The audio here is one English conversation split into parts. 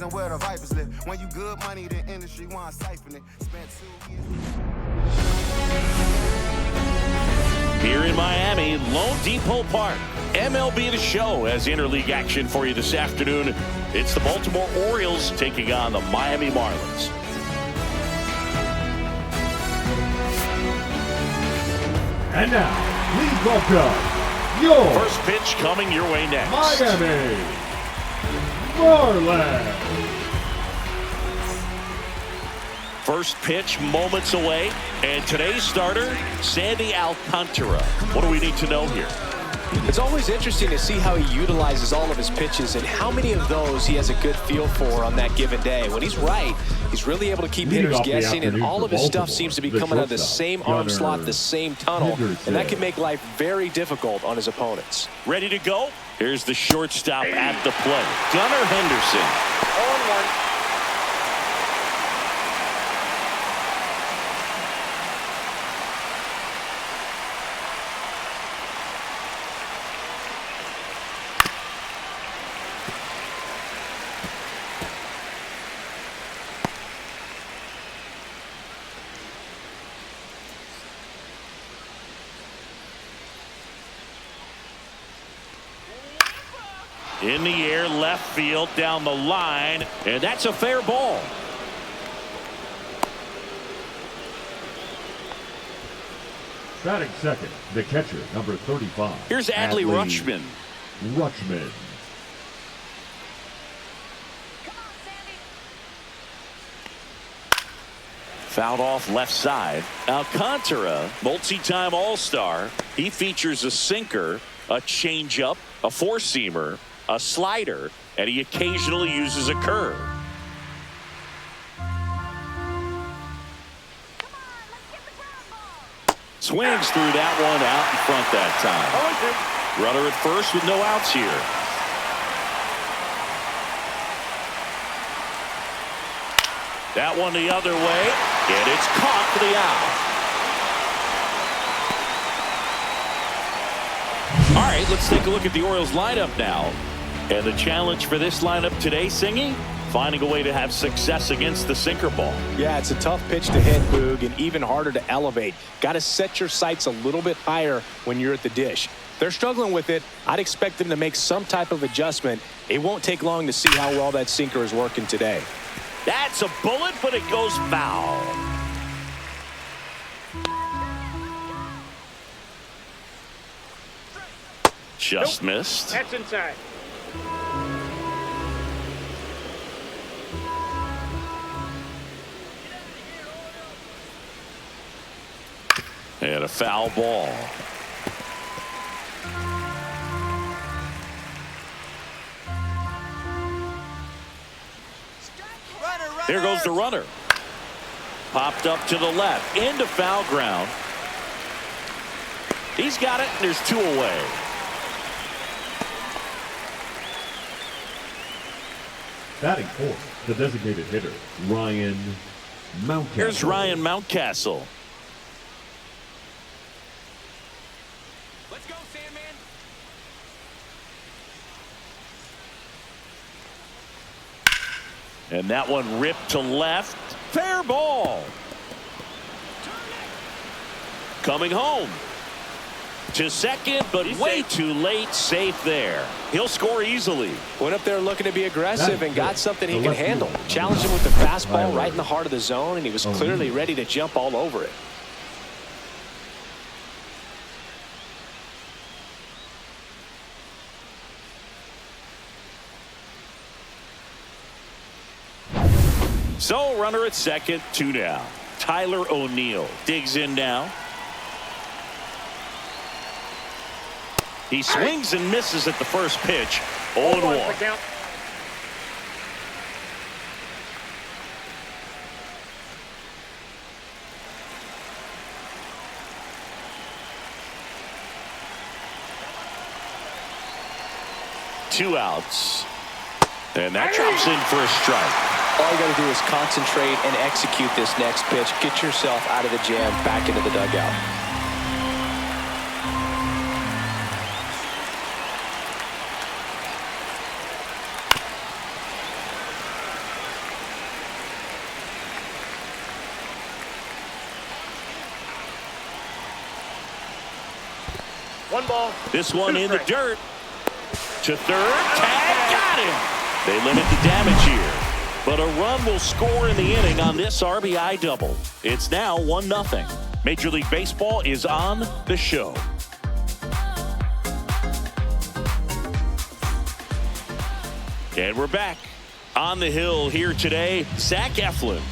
And where the vipers live. When you good money, the industry want siphon it. Spent 2 years. Here in Miami, Lone Depot Park, MLB The Show has interleague action for you this afternoon. It's the Baltimore Orioles taking on the Miami Marlins. And now, please welcome your first pitch coming your way next. Miami Marlins. First pitch moments away, and today's starter, Sandy Alcantara. What do we need to know here? It's always interesting to see how he utilizes all of his pitches and how many of those he has a good feel for on that given day. When he's right, he's really able to keep hitters guessing, and all of his stuff seems to be coming out of the same arm slot, the same tunnel, and that can make life very difficult on his opponents. Ready to go? Here's the shortstop at the plate, Gunnar Henderson. 0-1. In the air, left field, down the line, and that's a fair ball. Batting second, the catcher, number 35. Here's Adley Rutschman. Rutschman. Fouled off left side. Alcantara, multi-time All-Star. He features a sinker, a changeup, a four-seamer, a slider, and he occasionally uses a curve. Swings through that one out in front that time. Runner at first with no outs here. That one the other way, and it's caught for the out. All right, let's take a look at the Orioles lineup now. And the challenge for this lineup today, Singy, finding a way to have success against the sinker ball. Yeah, it's a tough pitch to hit, Boog, and even harder to elevate. Got to set your sights a little bit higher when you're at the dish. They're struggling with it. I'd expect them to make some type of adjustment. It won't take long to see how well that sinker is working today. That's a bullet, but it goes foul. Just missed. That's inside. And a foul ball. Here goes the runner. Popped up to the left. Into foul ground. He's got it, and there's two away. Batting fourth, the designated hitter, Ryan Mountcastle. Here's Ryan Mountcastle. Let's go, Sandman. And that one ripped to left. Fair ball. Coming home. To second, but way too late. Safe there. He'll score easily. Went up there looking to be aggressive and got something he can handle. Challenged him with the fastball right in the heart of the zone, and he was clearly ready to jump all over it. So, runner at second, two down. Tyler O'Neill digs in now. He swings and misses at the first pitch. 0-1. Two outs. And that drops in for a strike. All you got to do is concentrate and execute this next pitch. Get yourself out of the jam, back into the dugout. 1 ball. This one 2 in the strikes. dirt. To third. Tag. Got him. They limit the damage here. But a run will score in the inning on this RBI double. It's now 1-0. Major League Baseball is on the show. And we're back on the hill here today. Zach Eflin.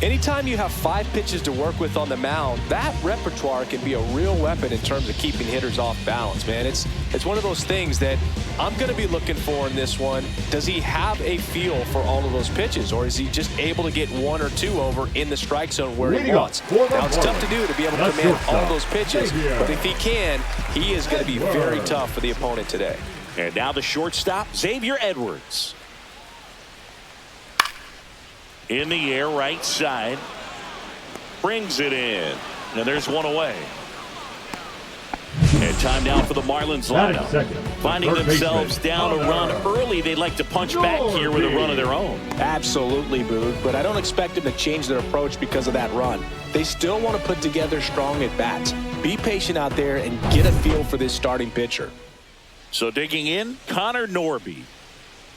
Anytime you have 5 pitches to work with on the mound, that repertoire can be a real weapon in terms of keeping hitters off balance, man. It's one of those things that I'm going to be looking for in this one. Does he have a feel for all of those pitches, or is he just able to get 1 or 2 over in the strike zone where he wants? Now, it's tough to do to be able to command all those pitches, but if he can, he is going to be very tough for the opponent today. And now the shortstop, Xavier Edwards. In the air, right side. Brings it in. And there's one away. And time now for the Marlins lineup. Finding themselves down a run early, they'd like to punch back here with a run of their own. Absolutely, Boog, but I don't expect them to change their approach because of that run. They still want to put together strong at-bats. Be patient out there and get a feel for this starting pitcher. So digging in, Connor Norby.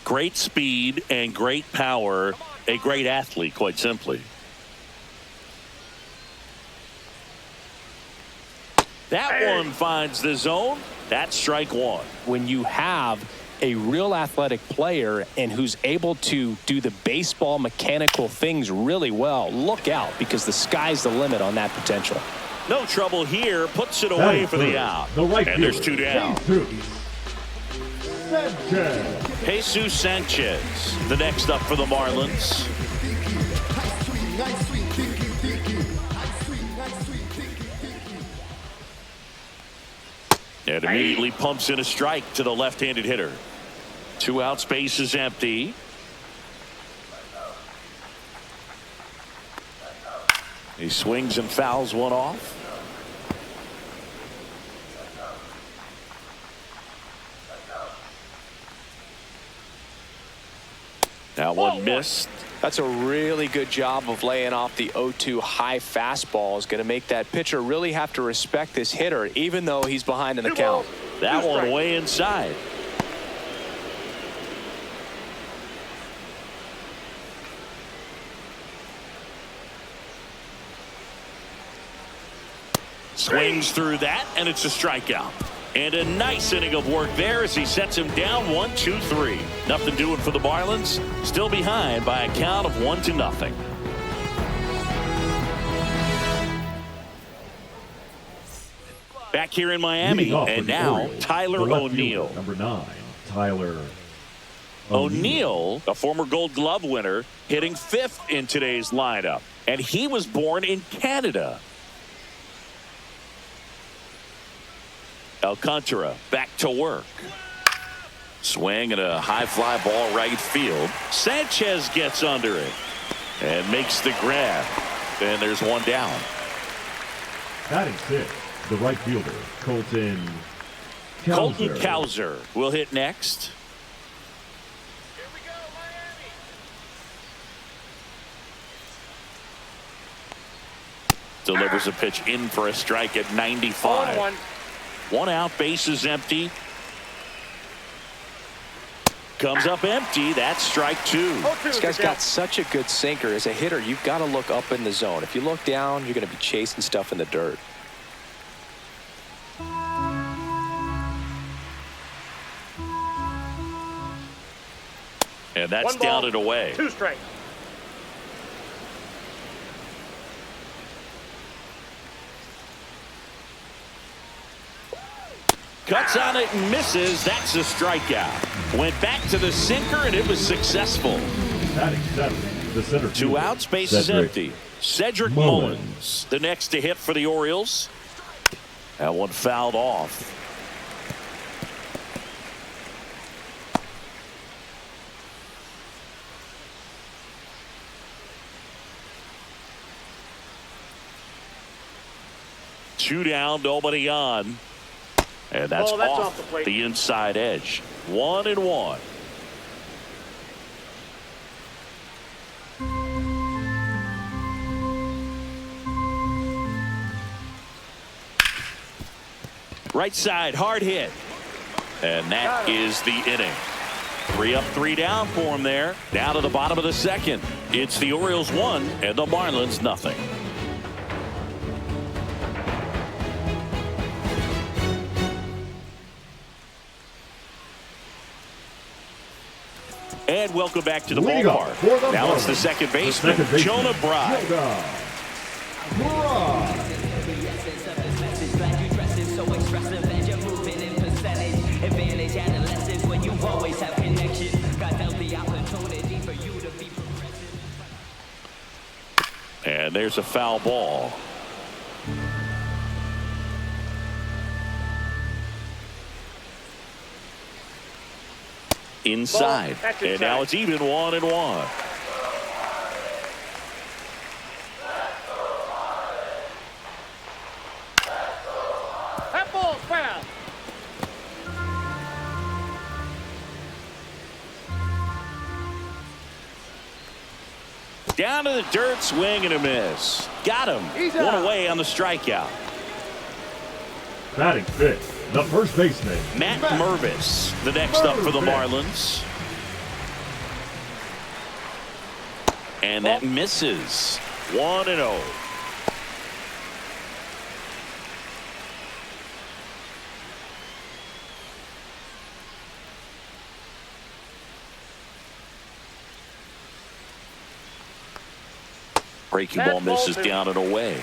Great speed and great power. A great athlete, quite simply. That one finds the zone. That's strike 1. When you have a real athletic player and who's able to do the baseball mechanical things really well, look out, because the sky's the limit on that potential. No trouble here. Puts it away for the out. And there's 2 down. Jesus Sanchez, the next up for the Marlins. And immediately pumps in a strike to the left-handed hitter. 2 outs, base is empty. He swings and fouls one off. That one missed. That's a really good job of laying off the 0-2 high fastball. Is going to make that pitcher really have to respect this hitter, even though he's behind in the count. That one way inside. Swings through that, and it's a strikeout. And a nice inning of work there as he sets him down 1-2-3. Nothing doing for the Marlins. Still behind by a count of 1-0. Back here in Miami, and now Tyler O'Neill. Number 9, Tyler O'Neill, a former Gold Glove winner, hitting 5th in today's lineup. And he was born in Canada. Alcantara back to work. Swing and a high fly ball right field. Sanchez gets under it and makes the grab. And there's 1 down. Batting 6th, the right fielder, Colton Cowser will hit next. Here we go, Miami. Delivers a pitch in for a strike at 95. 1-1. 1 out, base is empty. Comes up empty. That's strike 2. This guy's got such a good sinker. As a hitter, you've got to look up in the zone. If you look down, you're going to be chasing stuff in the dirt. And that's down and away. 2 strikes. Cuts on it and misses. That's a strikeout. Went back to the sinker, and it was successful. Batting 7th, the center 2 fielder, outs, base is empty. Cedric Mullins, the next to hit for the Orioles. That one fouled off. Two down, nobody on. And that's, off the plate. The inside edge. 1-1. Right side, hard hit. And that is the inning. 3 up, 3 down for him there. Down to the bottom of the second. It's the Orioles 1 and the Marlins nothing. And welcome back to the ballpark. Now it's the second baseman, Jonah Bride. And there's a foul ball. Inside. And now it's even 1-1. That ball's foul. Down to the dirt, swing and a miss. Got him. One away on the strikeout. Batting fifth, the first baseman, Matt Mervis, the next up for the Marlins. And that misses. 1-0. Breaking ball misses down and away.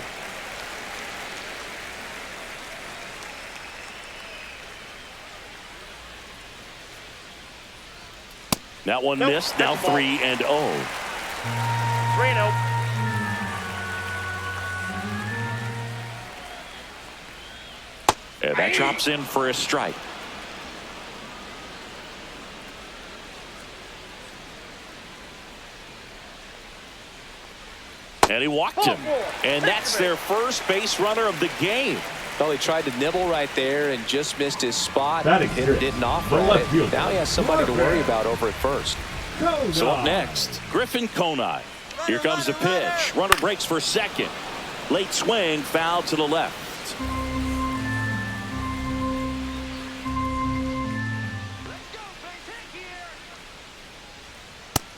That one missed. Now 3-0. 3-0. And that drops in for a strike. And he walked him. And that's their first base runner of the game. Well, he tried to nibble right there and just missed his spot. That The hitter didn't offer it. Now he has somebody to worry about over at first. So up next, Griffin Conine. Here comes the pitch. Runner breaks for second. Late swing, foul to the left.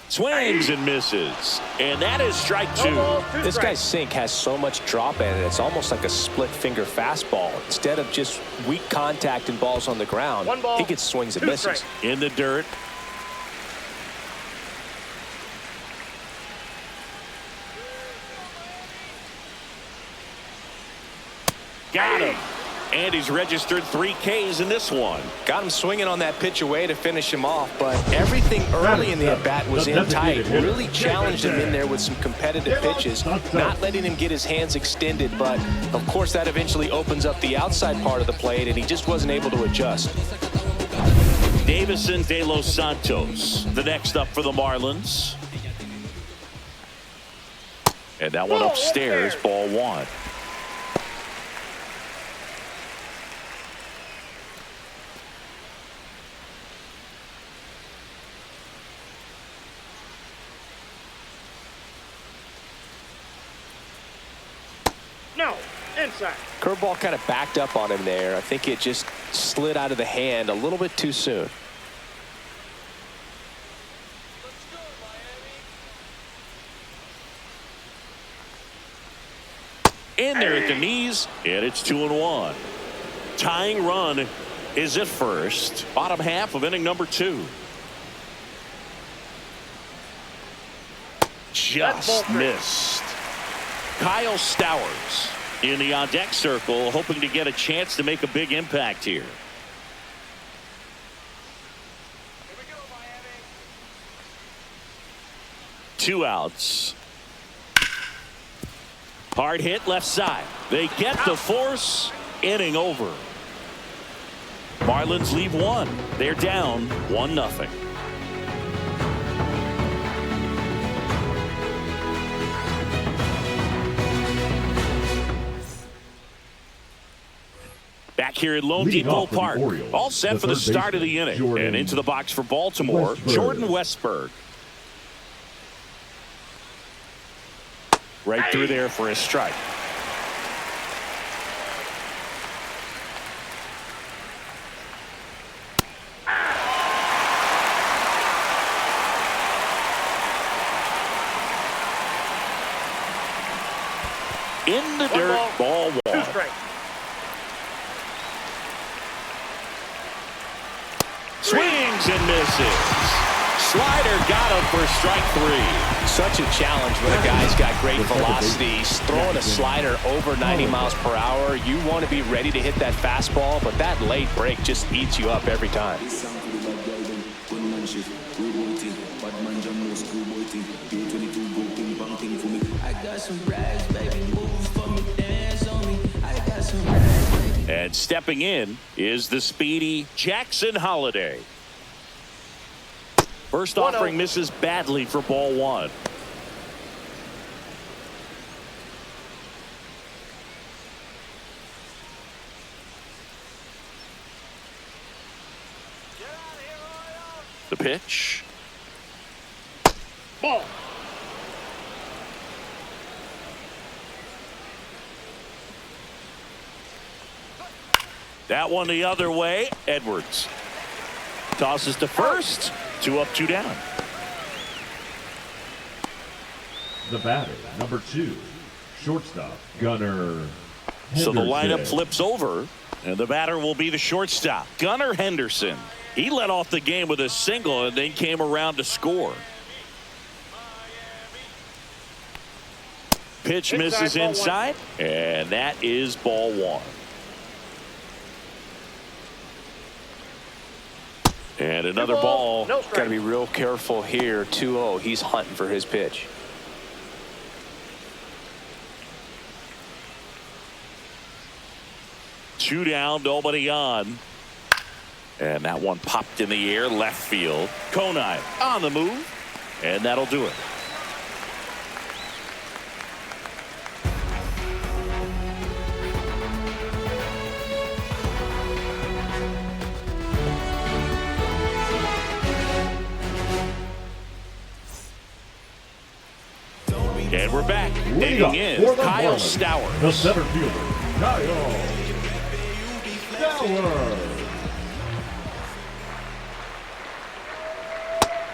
Swings and misses. And that is strike 2. This guy's sink has so much drop in it. It's almost like a split finger fastball. Instead of just weak contact and balls on the ground, he gets swings and misses. In the dirt. Got him. And he's registered 3 Ks in this one. Got him swinging on that pitch away to finish him off, but everything early in the at-bat was in tight. Really challenged him in there with some competitive pitches, not letting him get his hands extended, but of course that eventually opens up the outside part of the plate, and he just wasn't able to adjust. Davison De Los Santos, the next up for the Marlins. And that one upstairs, ball 1. No, inside. Curveball kind of backed up on him there. I think it just slid out of the hand a little bit too soon. In there at the knees, and it's 2-1. Tying run is at first. Bottom half of inning number 2. Just missed. Kyle Stowers in the on-deck circle, hoping to get a chance to make a big impact here. Here we go, Miami. 2 outs. Hard hit left side. They get the force. Inning over. Marlins leave 1. They're down 1-0. Back here at Lone Depot Park, all set for the start of the inning. And into the box for Baltimore, Jordan Westberg. Right through there for a strike. in the dirt. Ball 1. 2 strikes. Swings and misses. Slider got him for strike 3. Such a challenge when a guy's got great velocity. He's throwing a slider over 90 miles per hour. You want to be ready to hit that fastball, but that late break just eats you up every time. And stepping in is the speedy Jackson Holiday. First offering misses badly for ball 1. The pitch. Ball. That one the other way. Edwards tosses to first. 2 up, 2 down. The batter, number 2, shortstop, Gunnar Henderson. So the lineup flips over, and the batter will be the shortstop, Gunnar Henderson. He led off the game with a single and then came around to score. Pitch misses inside, and that is ball 1. And another ball. No Got to be real careful here. 2-0. He's hunting for his pitch. Two down, nobody on. And that one popped in the air, left field. Konine on the move, and that'll do it. And we're back. Digging in, Kyle Stowers. The center fielder, Kyle Stowers.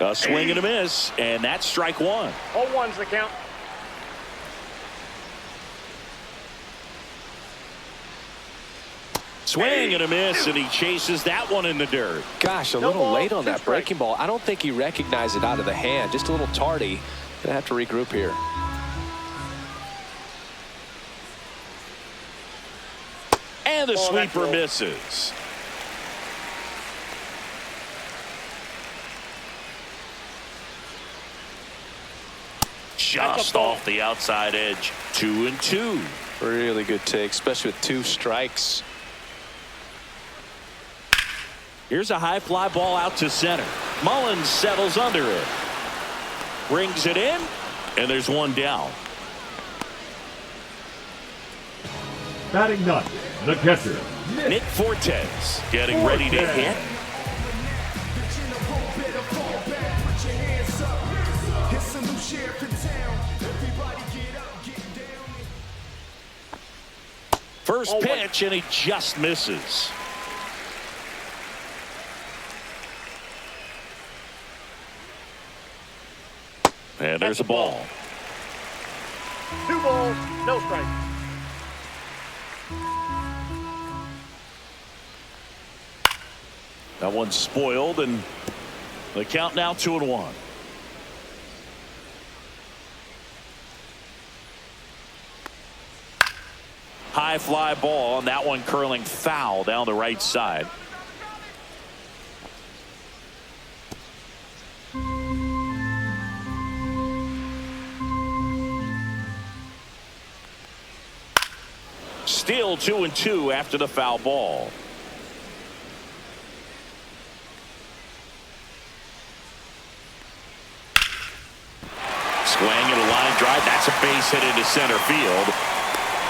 A swing and a miss, and that's strike 1. 0-1's the count. Swing and a miss, and he chases that one in the dirt. Gosh, a little late on that breaking ball. I don't think he recognized it out of the hand. Just a little tardy. Gonna have to regroup here. And the sweeper misses. Just off the outside edge. 2-2. Really good take, especially with 2 strikes. Here's a high fly ball out to center. Mullins settles under it. Brings it in, and there's one down. Batting ninth, the catcher, Nick Fortes getting ready to hit. First pitch, and he just misses. And there's a ball. 2 balls, no strikes. That one's spoiled, and the count now 2-1. High fly ball, and that one curling foul down the right side. Still 2-2 after the foul ball. Swing and a line drive. That's a base hit into center field.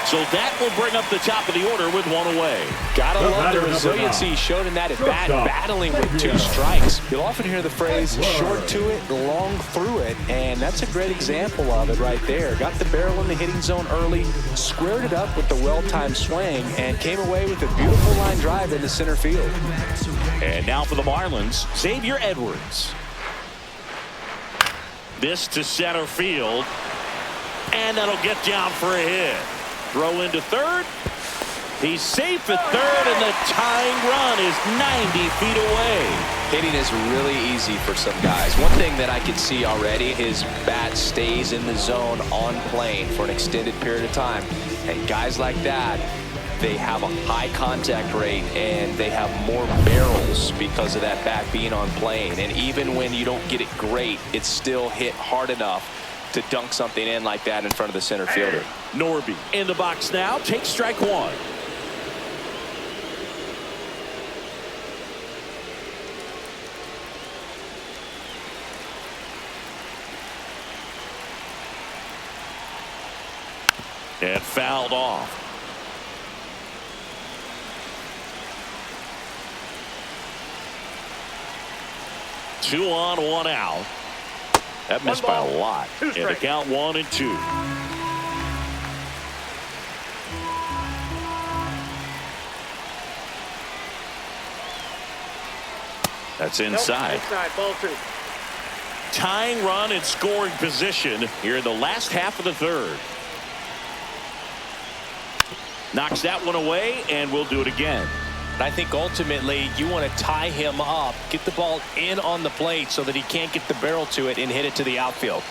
So that will bring up the top of the order with 1 away. Gotta love the resiliency shown in that at bat, battling with 2 strikes. You'll often hear the phrase short to it, long through it, and that's a great example of it right there. Got the barrel in the hitting zone early, squared it up with the well-timed swing, and came away with a beautiful line drive into center field. And now for the Marlins, Xavier Edwards. This to center field, and that'll get down for a hit. Throw into third. He's safe at third, and the tying run is 90 feet away. Hitting is really easy for some guys. One thing that I can see already, his bat stays in the zone on plane for an extended period of time. And guys like that, they have a high contact rate and they have more barrels because of that bat being on plane. And even when you don't get it great, it's still hit hard enough to dunk something in like that in front of the center fielder. Norby in the box now. Takes strike one. And fouled off. Two on, one out. That missed by a lot. And the count 1-2. That's inside. Inside, ball two. Tying run in scoring position here in the last half of the third. Knocks that one away, and we'll do it again. I think ultimately you want to tie him up, get the ball in on the plate so that he can't get the barrel to it and hit it to the outfield.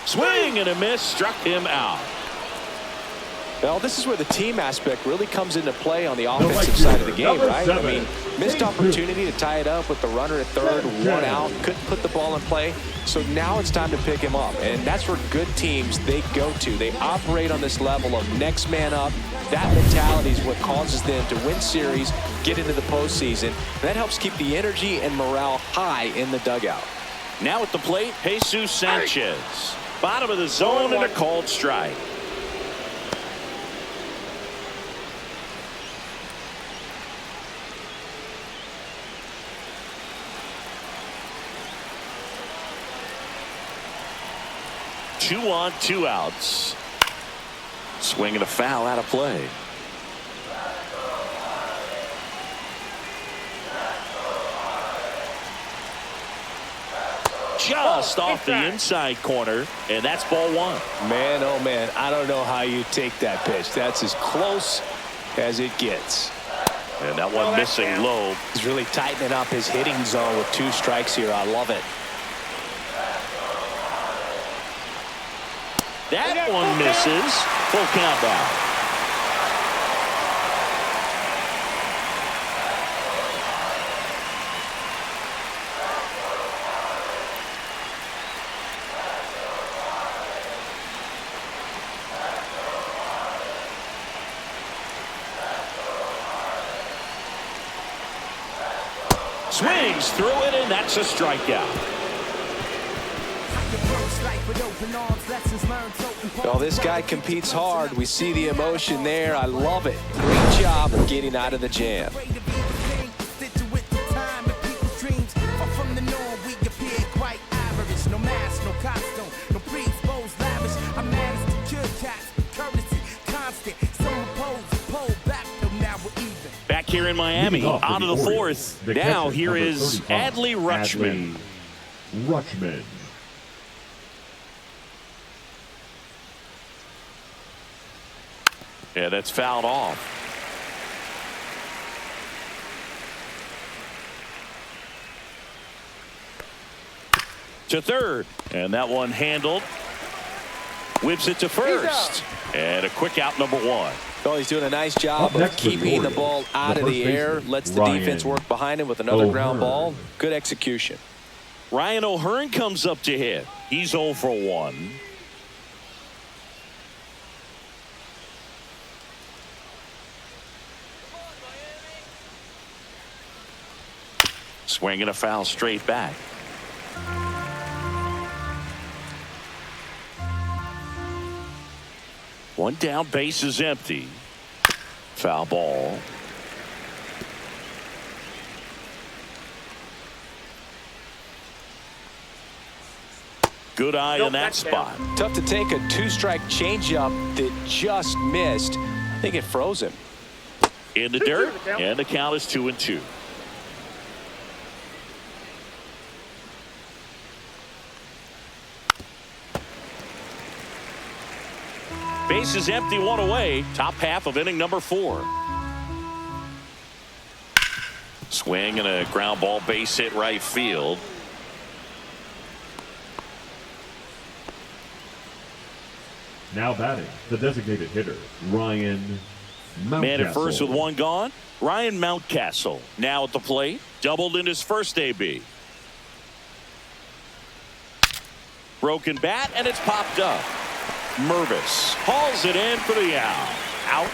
Swing and a miss, struck him out. Well, this is where the team aspect really comes into play on the offensive side of the game, right? I mean, missed opportunity to tie it up with the runner at third, one out, couldn't put the ball in play. So now it's time to pick him up, and that's where good teams, they go to. They operate on this level of next man up. That mentality is what causes them to win series, get into the postseason. And that helps keep the energy and morale high in the dugout. Now at the plate, Jesus Sanchez. Bottom of the zone and a called strike. Two on, two outs. Swing and a foul out of play. Just off the inside corner, and that's ball one. Man, oh man, I don't know how you take that pitch. That's as close as it gets. And that one missing low. He's really tightening up his hitting zone with two strikes here. I love it. That one misses. Full count now. Swings through it, and that's a strikeout. Well, this guy competes hard. We see the emotion there. I love it. Great job of getting out of the jam. Back here in Miami, out of the fourth. Now here is Adley Rutschman. Yeah, that's fouled off. To third, and that one handled. Whips it to first, and a quick out, number one. Well, he's doing a nice job of keeping the ball out of the air. Lets the defense work behind him with another ground ball. Good execution. Ryan O'Hearn comes up to hit. He's 0 for 1. Swinging a foul straight back. One down, base is empty. Foul ball. Good eye in that spot. Tough to take a two-strike changeup that just missed. I think it froze him. In the dirt, and the count is 2-2. Base is empty, one away. Top half of inning number 4. Swing and a ground ball, base hit right field. Now batting, the designated hitter, Ryan Mountcastle. Man at first with one gone. Ryan Mountcastle now at the plate. Doubled in his first AB. Broken bat, and it's popped up. Mervis hauls it in for the out. Out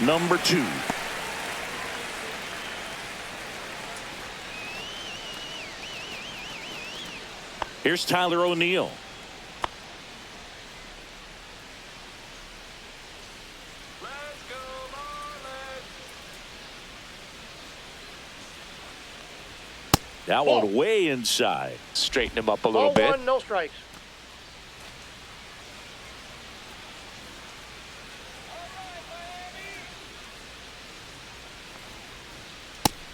number 2. Here's Tyler O'Neill. That one way inside. Straighten him up a little bit. 0-1, no strikes.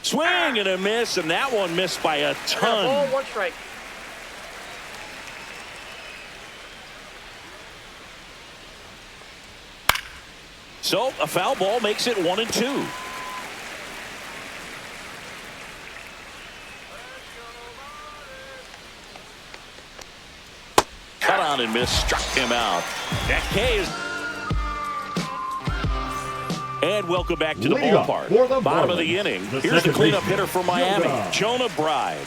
Swing and a miss, and that one missed by a ton. Ball, 1 strike. So a foul ball makes it 1-2. Cut on and miss, struck him out. That K is. And welcome back to the ballpark. Bottom of the inning. Here's the cleanup hitter for Miami, Jonah Bride.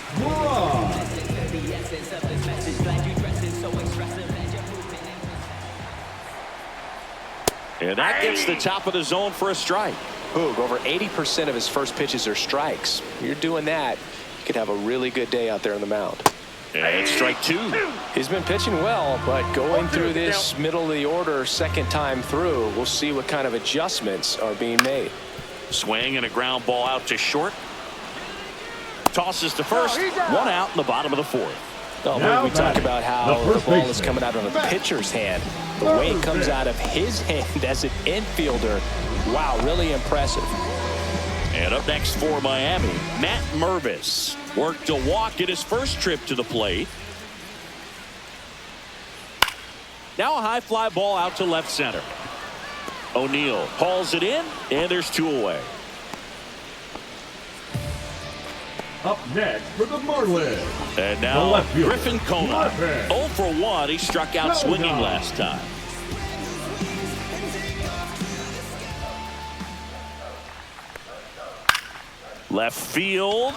And that gets the top of the zone for a strike. Boog, over 80% of his first pitches are strikes. You're doing that, you could have a really good day out there on the mound. And strike 2. He's been pitching well, but going through this middle of the order second time through, we'll see what kind of adjustments are being made. Swing and a ground ball out to short. Tosses to first. 1 out in the bottom of the 4th. Oh, we talk about how the ball is coming out of the pitcher's hand. The way it comes out of his hand as an infielder. Wow, really impressive. And up next for Miami, Matt Mervis worked a walk in his first trip to the plate. Now a high fly ball out to left center. O'Neill hauls it in, and there's 2 away. Up next for the Marlins. And now Griffin Kona. 0 for 1. He struck out swinging last time. Left field.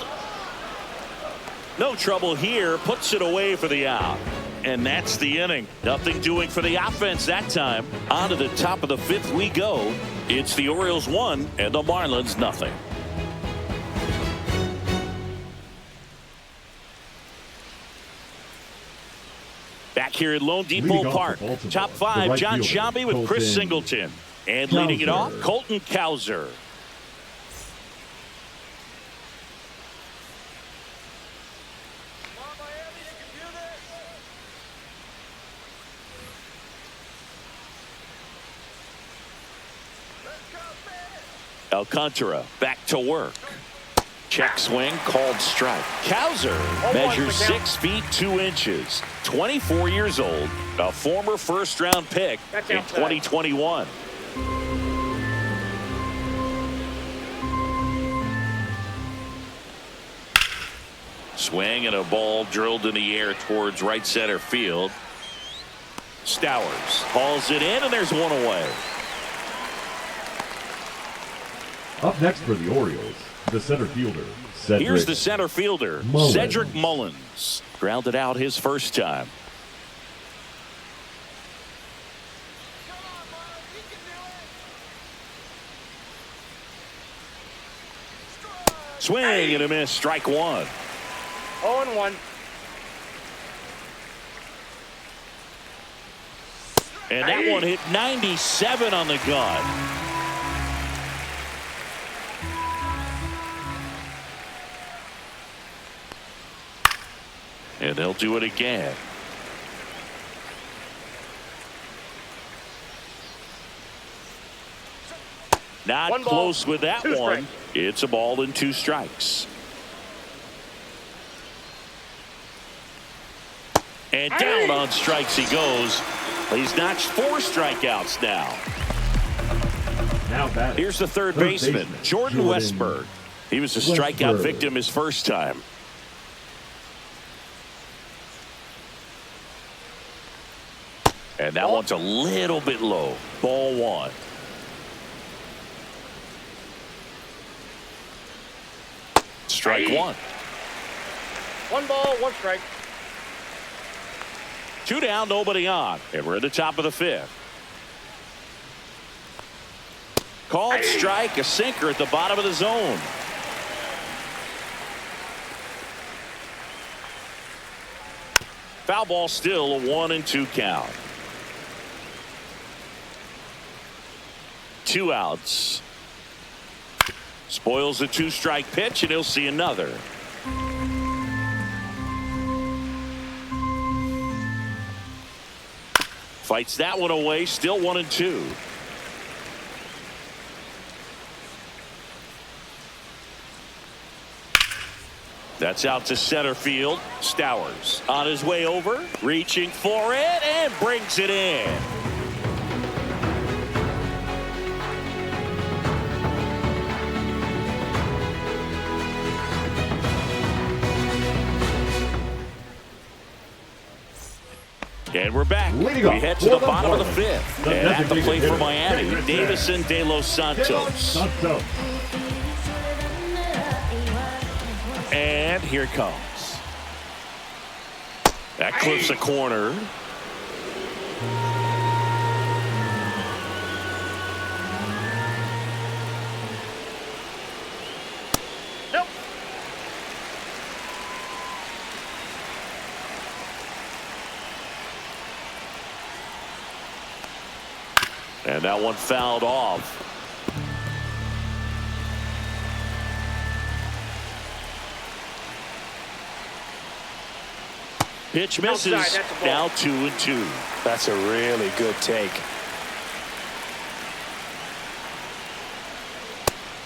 No trouble here. Puts it away for the out. And that's the inning. Nothing doing for the offense that time. On to the top of the 5th we go. It's the Orioles 1 and the Marlins nothing. Back here at Lone Depot Park. Top 5, John Sciambi with Chris Singleton. And leading it off, Colton Cowser. Alcantara back to work. Check swing, called strike. Cowser measures 6 feet 2 inches. 24 years old. A former first-round pick in 2021. Swing and a ball drilled in the air towards right center field. Stowers hauls it in, and there's 1 away. Up next for the Orioles, the center fielder, Cedric. Here's the center fielder, Mullins. Cedric Mullins. Grounded out his first time. Swing and a miss, strike 1. 0-1. And that one hit 97 on the gun. And they'll do it again. Not close with that one. It's a ball and 2 strikes. And down on strikes he goes. He's notched 4 strikeouts now. Now batting. Here's the third baseman, Jordan Westberg. He was a strikeout victim his first time. And that one's a little bit low. Ball 1. Strike 1. 1 ball, 1 strike. 2 down, nobody on. And we're at the top of the 5th. Called strike, a sinker at the bottom of the zone. Foul ball, still a 1-2 count. 2 outs. Spoils the 2-strike pitch, and he'll see another. Fights that one away, still 1-2. That's out to center field. Stowers on his way over, reaching for it, and brings it in. And we're back. We head to the bottom of the 5th. And at the plate for Miami, Davison de los Santos. And here it comes. That clips a corner. Nope. And that one fouled off. Pitch misses. Now 2-2. That's a really good take.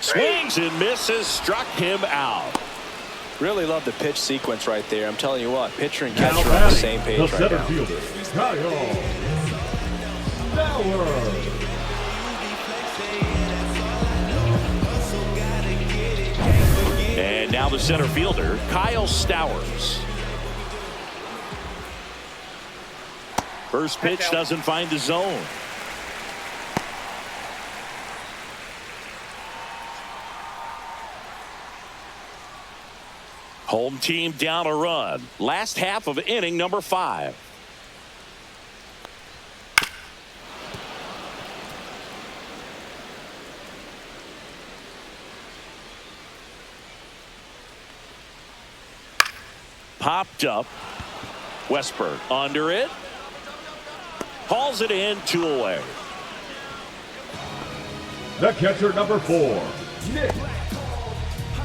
Swings and misses. Struck him out. Really love the pitch sequence right there. I'm telling you what, pitcher and catcher are on the same page right now. And now the center fielder, Kyle Stowers. First pitch doesn't find the zone. Home team down a run. Last half of inning number 5. Popped up. Westberg under it. Hauls it in, 2 away. The catcher, number 4, Nick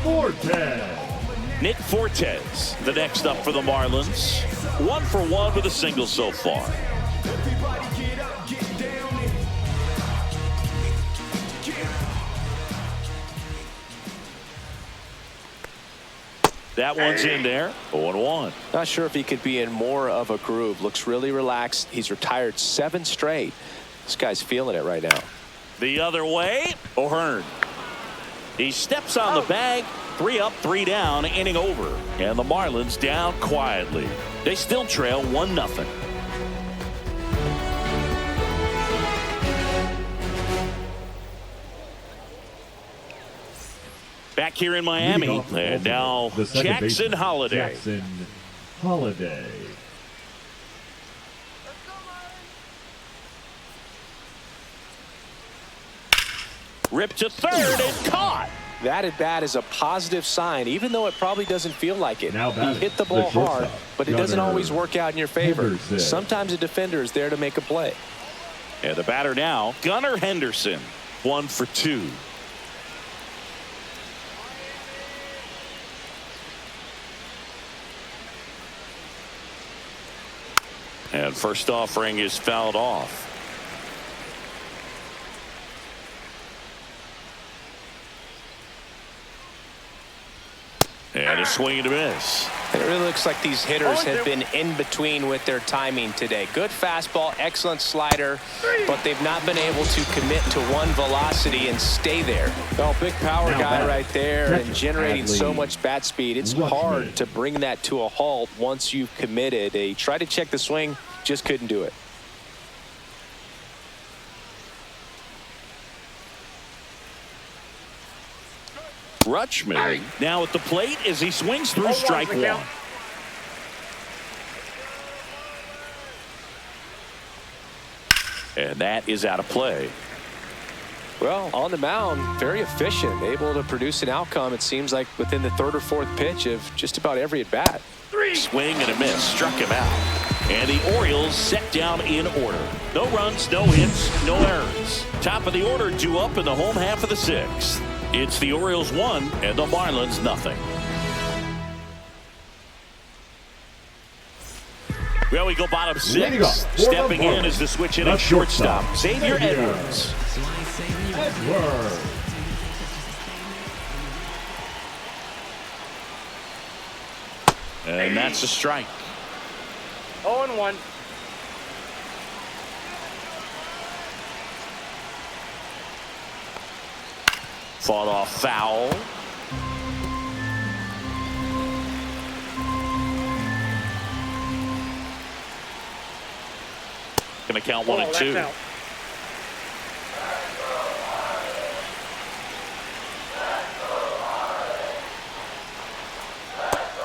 Fortes. Nick Fortes, the next up for the Marlins. 1 for 1 with a single so far. That one's in there. 0-1. Not sure if he could be in more of a groove. Looks really relaxed. He's retired 7 straight. This guy's feeling it right now. The other way, O'Hearn. He steps on the bag. 3 up, 3 down, inning over. And the Marlins down quietly. They still trail 1-0. Back here in Miami, and now Jackson Holliday. Jackson Holliday. Ripped to third and caught. That at bat is a positive sign, even though it probably doesn't feel like it. Now he hit the ball hard, but it doesn't always work out in your favor. Henderson. Sometimes a defender is there to make a play. And the batter now, Gunnar Henderson. 1 for 2. And first offering is fouled off. And a swing and a miss. It really looks like these hitters have been in between with their timing today. Good fastball, excellent slider, but they've not been able to commit to one velocity and stay there. Well, big power guy right there and generating so much bat speed. It's hard to bring that to a halt once you've committed. They tried to check the swing, just couldn't do it. Rutschman now at the plate as he swings through strike one. And that is out of play. Well, on the mound, very efficient, able to produce an outcome, it seems like, within the third or fourth pitch of just about every at-bat. Swing and a miss, struck him out. And the Orioles set down in order. No runs, no hits, no errors. Top of the order due up in the home half of the sixth. It's the Orioles 1 and the Marlins nothing. Well, we go bottom six. Stepping in is the switch hitting shortstop, Xavier Edwards. And that's a strike. 0-1. Fought off foul. Gonna count 1 and 2.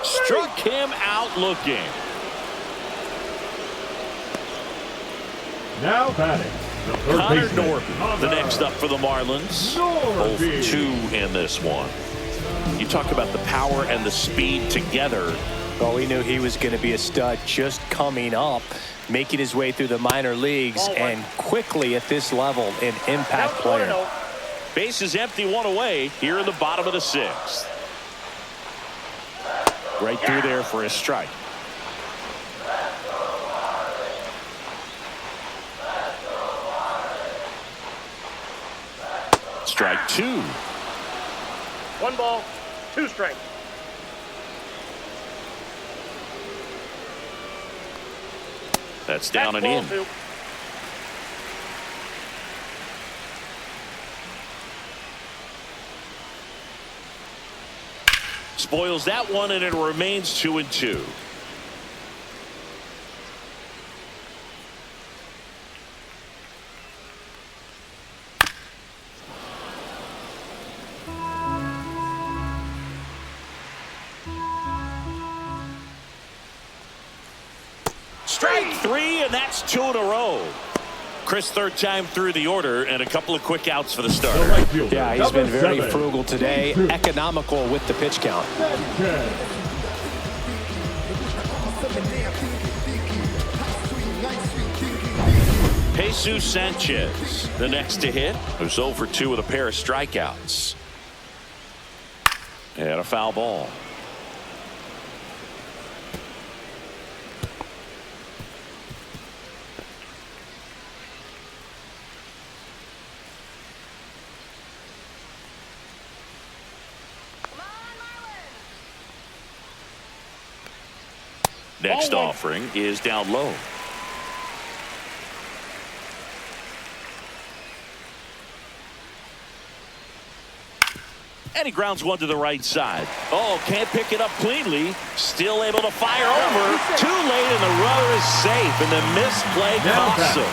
Struck him out looking. Now batting. Connor Norton, the next up for the Marlins. Both 2 in this one. You talk about the power and the speed together. Well, we knew he was going to be a stud just coming up, making his way through the minor leagues, and quickly at this level, an impact player. Base is empty, 1 away here in the bottom of the sixth. Right through there for a strike. Strike 2. 1 ball, 2 strikes. That's down and in. 2. Spoils that one, and it remains 2 and 2. Strike 3, and that's 2 in a row. Chris, third time through the order, and a couple of quick outs for the starter. Yeah, he's been very frugal today, economical with the pitch count. Jesus Sanchez, the next to hit, who's 0 for 2 with a pair of strikeouts. And a foul ball. Next offering is down low. And he grounds one to the right side. Oh, can't pick it up cleanly. Still able to fire over. Too late, and the runner is safe, and the misplay costs him.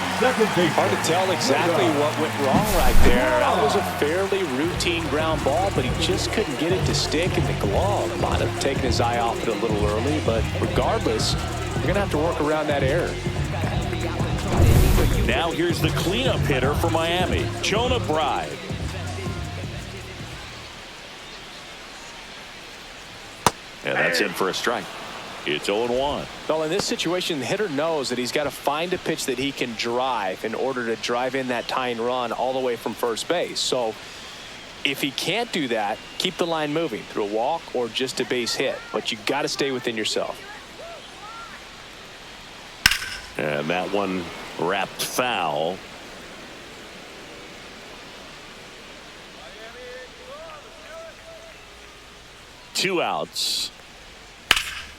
Hard to tell exactly what went wrong right there. That was a fairly routine ground ball, but he just couldn't get it to stick in the glove. Might have taken his eye off it a little early, but regardless, you're going to have to work around that error. Now here's the cleanup hitter for Miami, Jonah Bride. And that's in for a strike. It's 0-1. Well, in this situation, the hitter knows that he's got to find a pitch that he can drive in order to drive in that tying run all the way from first base. So if he can't do that, keep the line moving through a walk or just a base hit. But you got to stay within yourself. And that one wrapped foul. 2 outs.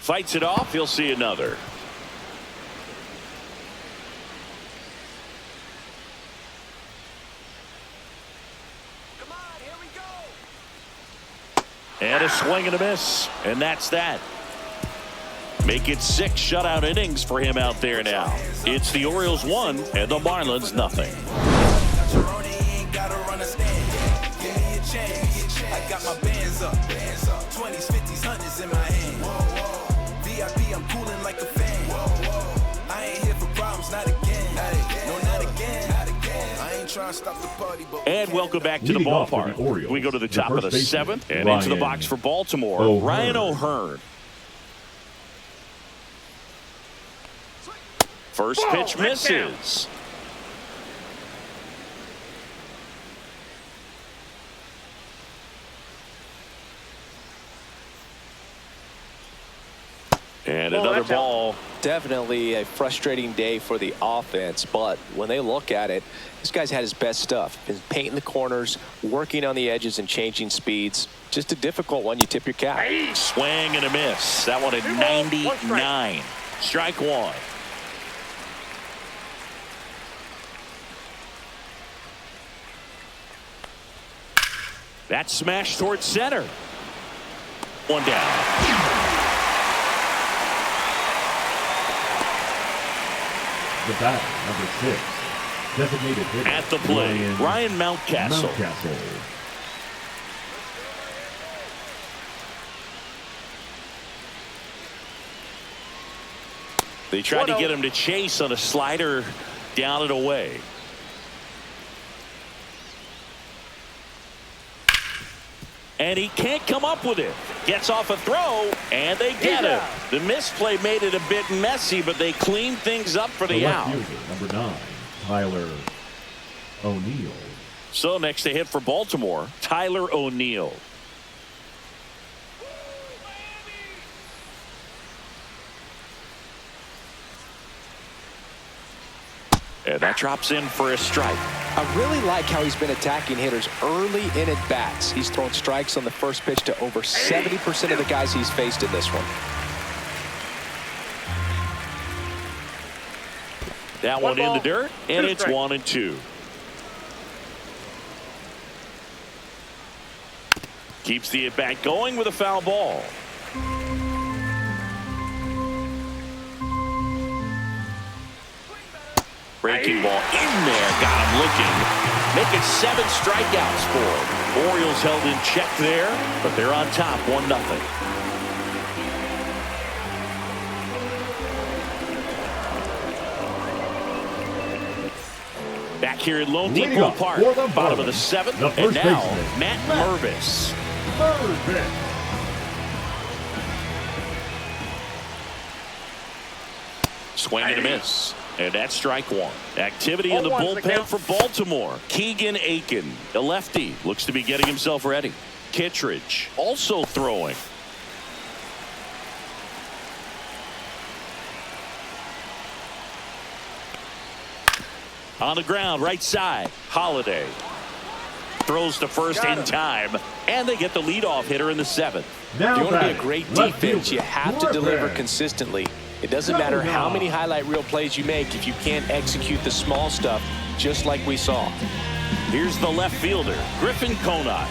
Fights it off. He'll see another. Come on, here we go. And a swing and a miss. And that's that. Make it 6 shutout innings for him out there now. It's the Orioles 1 and the Marlins nothing. I got my bands up, 20s, 50s, 100s in my hand. VIP, I'm cooling like a fan. I ain't here for problems, not again. No, not again. I ain't trying to stop the party, but and welcome back to the ballpark. We go to the top of the 7th and into the box for Baltimore. Ryan O'Hearn. First pitch misses. And another ball. Definitely a frustrating day for the offense, but when they look at it, this guy's had his best stuff. Been painting the corners, working on the edges and changing speeds. Just a difficult one. You tip your cap. Swing and a miss. That one at 99. Strike 1. That smash towards center. 1 down. The batter, number 6, designated hitter. At the plate, Ryan Mountcastle. They tried to get him to chase on a slider down and away. And he can't come up with it. Gets off a throw, and they get him. The misplay made it a bit messy, but they cleaned things up for the out. Number 9, Tyler O'Neill. So next to hit for Baltimore, Tyler O'Neill. And that drops in for a strike. I really like how he's been attacking hitters early in at bats. He's thrown strikes on the first pitch to over 70% of the guys he's faced in this one. That one in the dirt, and it's 1-2. Keeps the at-bat going with a foul ball. Breaking ball in there, got him looking. Make it 7 strikeouts for him. Orioles held in check there, but they're on top 1-0. Back here in Lone Depot Park, bottom of the 7th, and now Matt Mervis. Swing and a miss. And that's strike 1. Activity in the bullpen for Baltimore. Keegan Aiken, a lefty, looks to be getting himself ready. Kittredge also throwing. On the ground, right side, Holiday. Throws to first in time, and they get the leadoff hitter in the 7th. If you want to be a great defense, you have to deliver consistently. It doesn't matter how many highlight reel plays you make if you can't execute the small stuff, just like we saw. Here's the left fielder, Griffin Conine.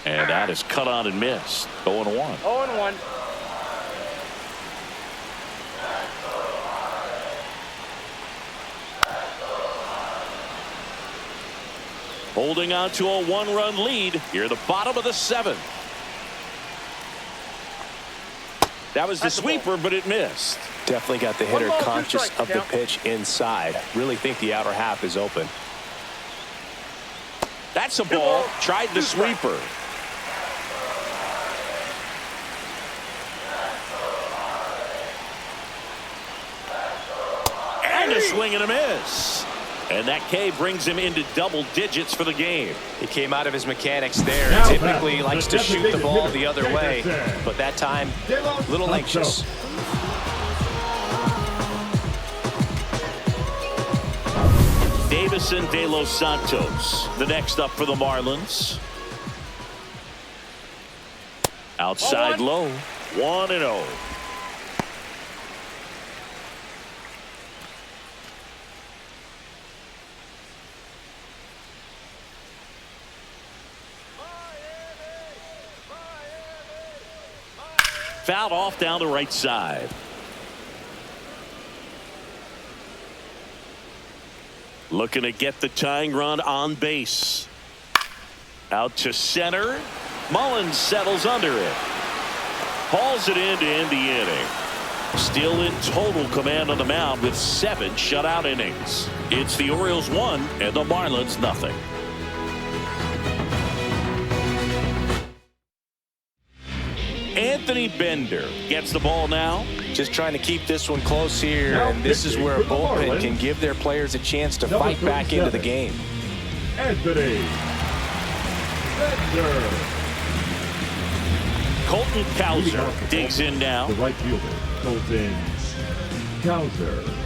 And that is cut on and missed. 0-1. 0-1. Holding on to a 1-run lead here at the bottom of the 7th. That was the sweeper, but it missed. Definitely got the hitter conscious of the pitch inside. Really think the outer half is open. That's a ball. Tried the sweeper. And a swing and a miss. And that K brings him into double digits for the game. He came out of his mechanics there. Typically he likes to shoot the ball the other way, but that time a little anxious. Davison De Los Santos, the next up for the Marlins. Outside low. 1-0. Fouled off down the right side. Looking to get the tying run on base. Out to center. Mullins settles under it. Hauls it in to end the inning. Still in total command on the mound with 7 shutout innings. It's the Orioles 1 and the Marlins nothing. Anthony Bender gets the ball now. Just trying to keep this one close here, and this is where a bullpen can give their players a chance to fight back into the game. Anthony Bender. Colton Cowser digs in now. The right fielder, Colton Cowser.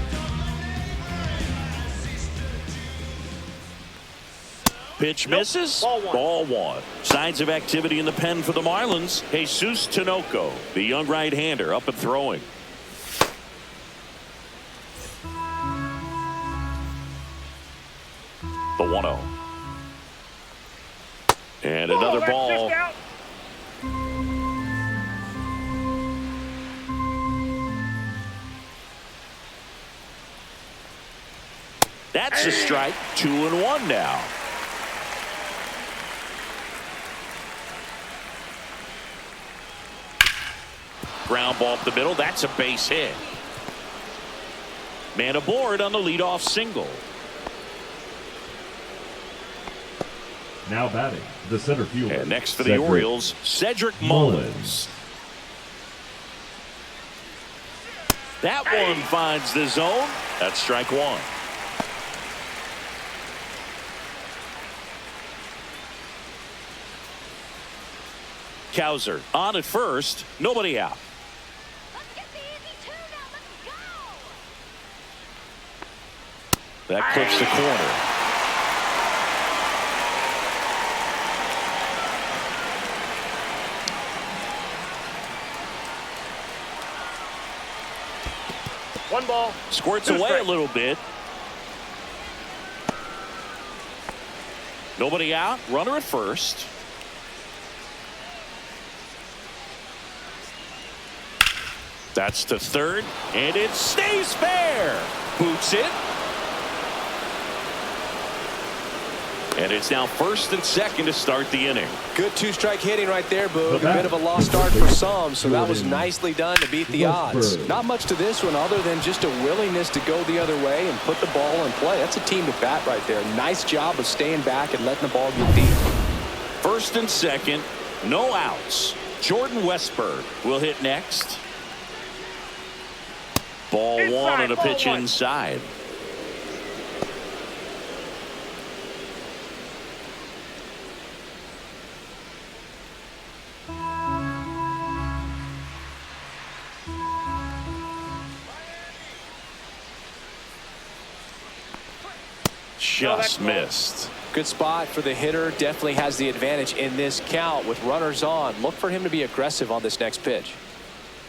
Pitch misses. Ball one. Signs of activity in the pen for the Marlins. Jesus Tinoco, the young right-hander, up and throwing. The 1-0. And another ball. That's a strike. 2-1 now. Ground ball up the middle. That's a base hit. Man aboard on the leadoff single. Now batting, the center fielder. And next for the Orioles, Cedric Mullins. That one finds the zone. That's strike 1. Cowser on at first. Nobody out. That clips the corner. One ball. Squirts away a little bit. Nobody out. Runner at first. That's to third, and it stays fair. Boots it. And it's now first and second to start the inning. Good 2-strike hitting right there, Boog. A bit of a lost start for some, so that was nicely done to beat the odds. Not much to this one other than just a willingness to go the other way and put the ball in play. That's a team at bat right there. Nice job of staying back and letting the ball get deep. First and second, no outs. Jordan Westberg will hit next. Ball one and a pitch inside. Just missed. Good spot for the hitter. Definitely has the advantage in this count with runners on. Look for him to be aggressive on this next pitch.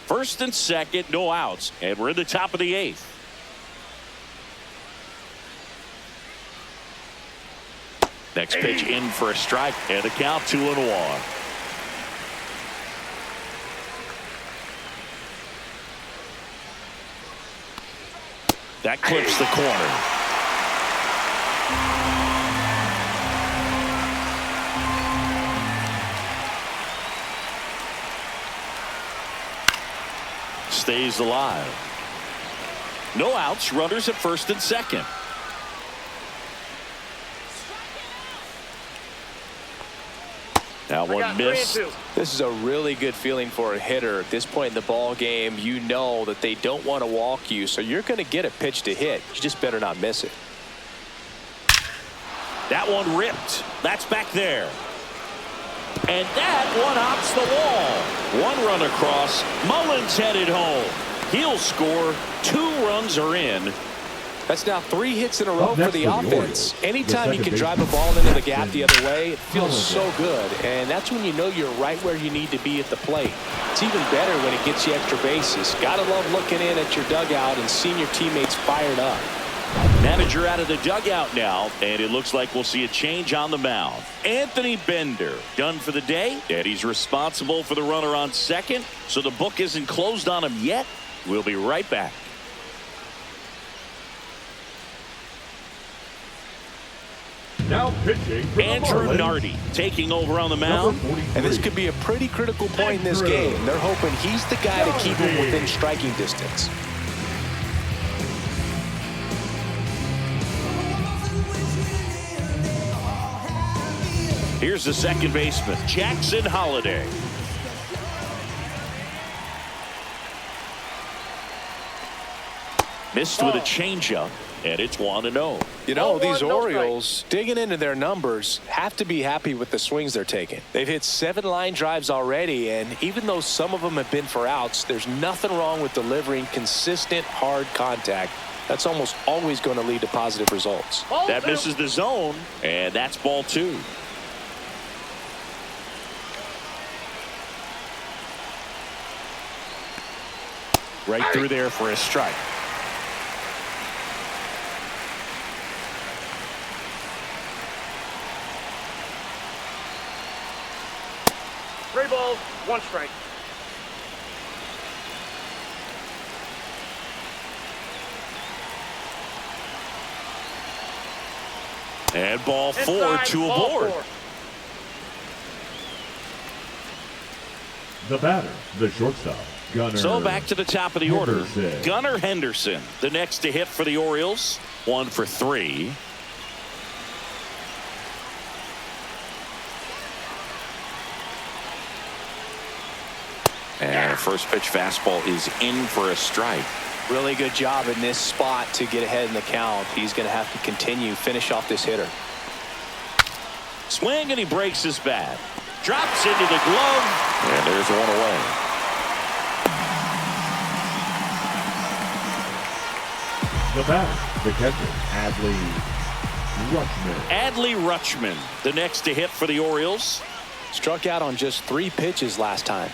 First and second, no outs, and we're in the top of the 8th. Next pitch in for a strike, and the count 2-1. That clips the corner. Stays alive. No outs, runners at first and second. Now one missed. This is a really good feeling for a hitter at this point in the ball game. You know that they don't want to walk you, so you're going to get a pitch to hit. You just better not miss it. That one ripped. That's back there. And that one hops the wall. One run across. Mullins headed home. He'll score. 2 runs are in. That's now 3 hits in a row for the offense. Anytime you can drive a ball into the gap the other way, it feels so good. And that's when you know you're right where you need to be at the plate. It's even better when it gets you extra bases. Gotta love looking in at your dugout and seeing your teammates fired up. Manager out of the dugout now, and it looks like we'll see a change on the mound. Anthony Bender done for the day, and he's responsible for the runner on second, so the book isn't closed on him yet. We'll be right back. Now pitching for Andrew the Marlins, Nardi taking over on the mound. And this could be a pretty critical point in this game. They're hoping he's the guy to keep him within striking distance. Here's the second baseman, Jackson Holliday. Missed with a changeup, and it's 1-0. You know, these Orioles, digging into their numbers, have to be happy with the swings they're taking. They've hit 7 line drives already, and even though some of them have been for outs, there's nothing wrong with delivering consistent, hard contact. That's almost always going to lead to positive results. That misses the zone, and that's ball 2. Right through there for a strike. Three balls, 1 strike. And ball 4, Inside, 2 ball aboard. 4. the batter, the shortstop, Gunnar. So back to the top of the order. Henderson. Gunnar Henderson, the next to hit for the Orioles. 1 for 3. And first pitch fastball is in for a strike. Really good job in this spot to get ahead in the count. He's going to have to finish off this hitter. Swing, and he breaks his bat. Drops into the glove, and there's 1 away. The batter, the catcher, Adley Rutschman, the next to hit for the Orioles. Struck out on just 3 pitches last time.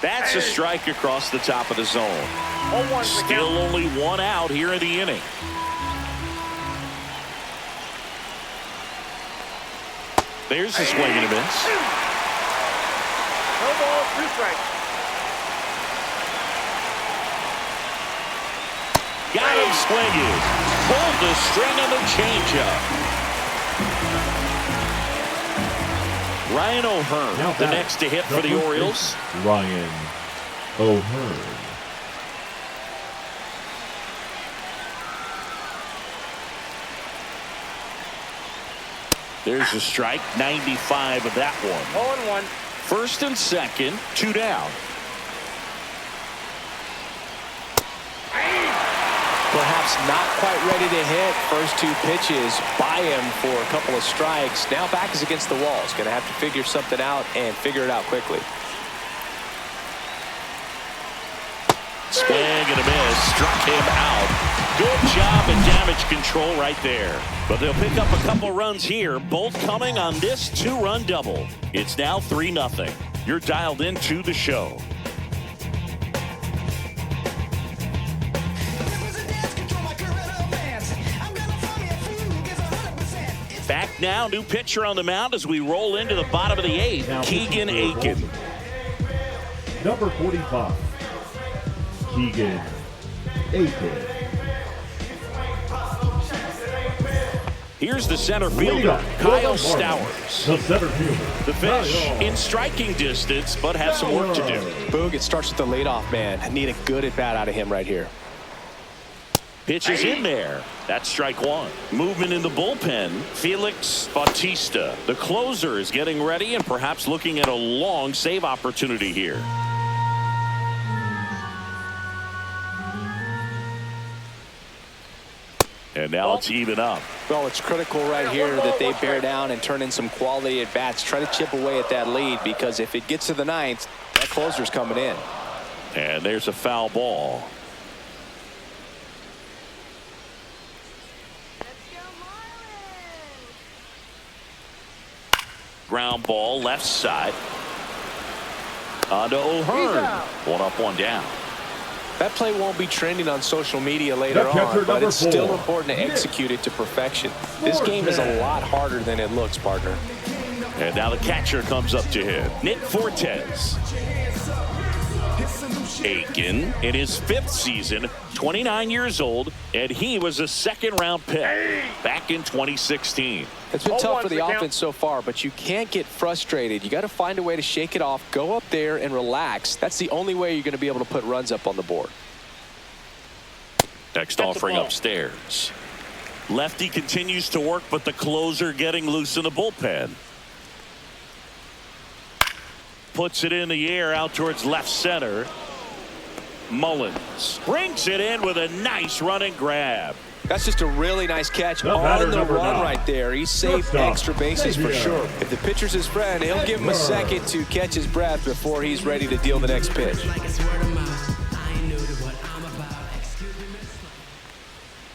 That's a strike across the top of the zone. Still only 1 out here in the inning. There's a swing and a miss. No ball, 2 strikes. Got him swinging. Pulled the string on the changeup. Ryan O'Hearn, the next to hit for the Orioles. Ryan O'Hearn. There's a strike, 95 of that one. 0-1. First and second, 2 down. Perhaps not quite ready to hit. First 2 pitches by him for a couple of strikes. Now back is against the wall. He's going to have to figure something out and figure it out quickly. Swing and a miss. Struck him out. Good job in damage control right there. But they'll pick up a couple runs here, both coming on this 2-run double. It's now 3-0. You're dialed into the show. Back now, new pitcher on the mound as we roll into the bottom of the 8th, Keegan Aiken. Number 45, Keegan Aiken. Here's the center fielder, Kyle Stowers. The center fielder, The fish in striking distance, but has some work to do. Boog, it starts with the leadoff man. I need a good at-bat out of him right here. Pitch is in there. That's strike 1. Movement in the bullpen. Felix Bautista, the closer, is getting ready and perhaps looking at a long save opportunity here. And now it's even up. Well, it's critical right here that they bear down and turn in some quality at-bats. Try to chip away at that lead, because if it gets to the 9th, that closer's coming in. And there's a foul ball. Ground ball left side. On to O'Hearn. One up, one down. That play won't be trending on social media later on, but it's still important to execute it to perfection. This game is a lot harder than it looks, partner. And now the catcher comes up to him. Nick Fortes. Aiken in his 5th season, 29 years old, and he was a second-round pick back in 2016. It's been tough for the offense so far, but you can't get frustrated. You got to find a way to shake it off, go up there and relax. That's the only way you're going to be able to put runs up on the board. Next offering upstairs. Lefty continues to work, but the closer getting loose in the bullpen. Puts it in the air out towards left center. Mullins brings it in with a nice running grab. That's just a really nice catch on the run right there. He saved extra bases for sure. If the pitcher's his friend, he'll give him a second to catch his breath before he's ready to deal the next pitch.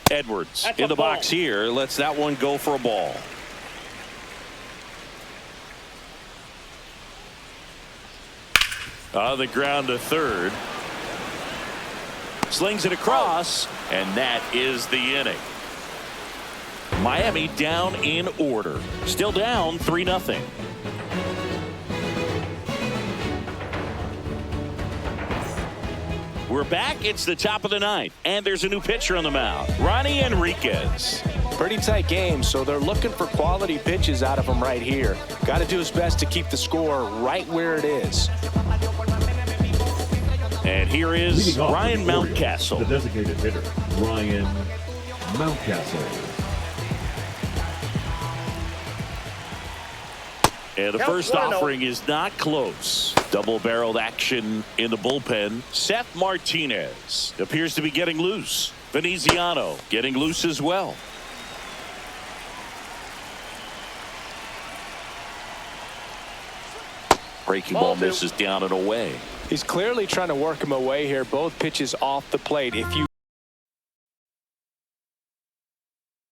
Edwards in the box here. Lets that one go for a ball. On the ground to third. Slings it across, and that is the inning. Miami down in order. Still down 3-0. We're back. It's the top of the 9th, and there's a new pitcher on the mound, Ronnie Enriquez. Pretty tight game, so they're looking for quality pitches out of him right here. Got to do his best to keep the score right where it is. And here is Ryan Mountcastle. The designated hitter, Ryan Mountcastle. And the first offering is not close. Double-barreled action in the bullpen. Seth Martinez appears to be getting loose. Veneziano getting loose as well. Breaking ball misses down and away. He's clearly trying to work him away here. Both pitches off the plate. If you